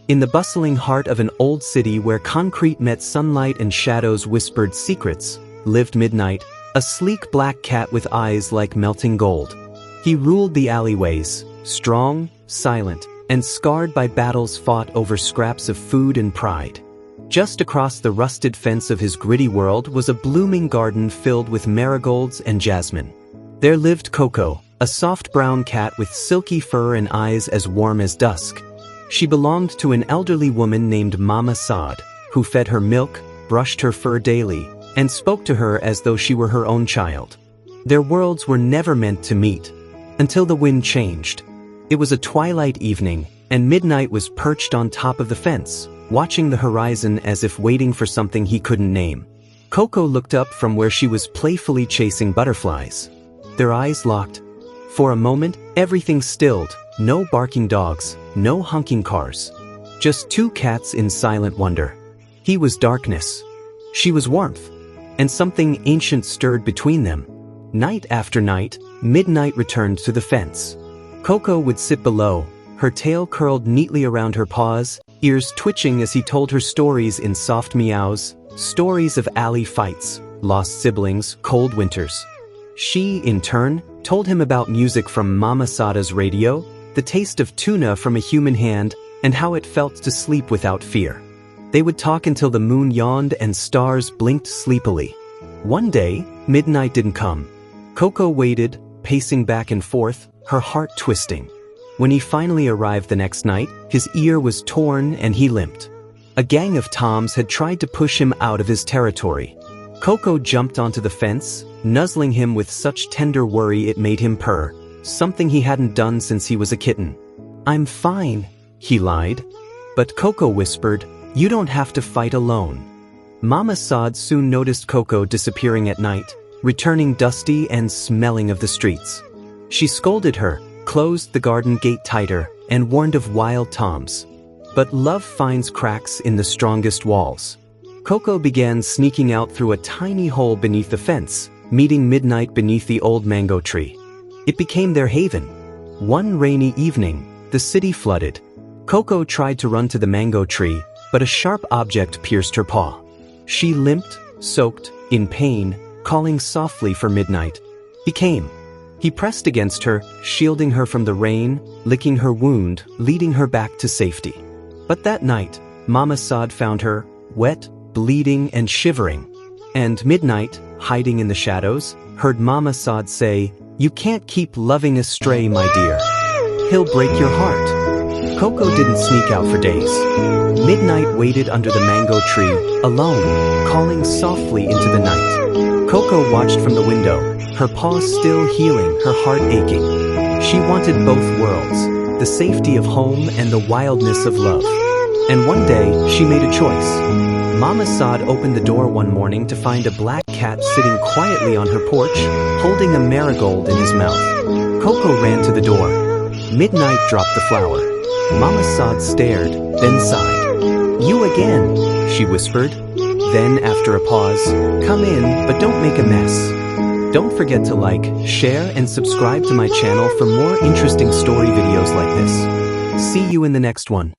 In the bustling heart of an old city where concrete met sunlight and shadows whispered secrets, lived Midnight, a sleek black cat with eyes like melting gold. He ruled the alleyways, strong, silent, and scarred by battles fought over scraps of food and pride. Just across the rusted fence of his gritty world was a blooming garden filled with marigolds and jasmine. There lived Coco, a soft brown cat with silky fur and eyes as warm as dusk. She belonged to an elderly woman named Mama Saad, who fed her milk, brushed her fur daily, and spoke to her as though she were her own child. Their worlds were never meant to meet, until the wind changed. It was a twilight evening, and Midnight was perched on top of the fence, watching the horizon as if waiting for something he couldn't name. Coco looked up from where she was playfully chasing butterflies. Their eyes locked. For a moment, everything stilled. No barking dogs, no honking cars. Just two cats in silent wonder. He was darkness. She was warmth. And something ancient stirred between them. Night after night, Midnight returned to the fence. Coco would sit below, her tail curled neatly around her paws, ears twitching as he told her stories in soft meows, stories of alley fights, lost siblings, cold winters. She, in turn, told him about music from Mama Sada's radio, the taste of tuna from a human hand, and how it felt to sleep without fear. They would talk until the moon yawned and stars blinked sleepily. One day, Midnight didn't come. Coco waited, pacing back and forth, her heart twisting. When he finally arrived the next night, his ear was torn and he limped. A gang of toms had tried to push him out of his territory. Coco jumped onto the fence, nuzzling him with such tender worry it made him purr, something he hadn't done since he was a kitten. "I'm fine," he lied. But Coco whispered, "You don't have to fight alone." Mama Saad soon noticed Coco disappearing at night, returning dusty and smelling of the streets. She scolded her, closed the garden gate tighter, and warned of wild toms. But love finds cracks in the strongest walls. Coco began sneaking out through a tiny hole beneath the fence, meeting Midnight beneath the old mango tree. It became their haven. One rainy evening, the city flooded. Coco tried to run to the mango tree, but a sharp object pierced her paw. She limped, soaked, in pain, calling softly for Midnight. He came. He pressed against her, shielding her from the rain, licking her wound, leading her back to safety. But that night, Mama Saad found her, wet, bleeding and shivering. And Midnight, hiding in the shadows, heard Mama Saad say, "You can't keep loving a stray, my dear. He'll break your heart." Coco didn't sneak out for days. Midnight waited under the mango tree, alone, calling softly into the night. Coco watched from the window, her paws still healing, her heart aching. She wanted both worlds, the safety of home and the wildness of love. And one day, she made a choice. Mama Saad opened the door one morning to find a black cat sitting quietly on her porch, holding a marigold in his mouth. Coco ran to the door. Midnight dropped the flower. Mama Saad stared, then sighed. "You again," she whispered. Then, after a pause, "Come in, but don't make a mess." Don't forget to like, share, and subscribe to my channel for more interesting story videos like this. See you in the next one.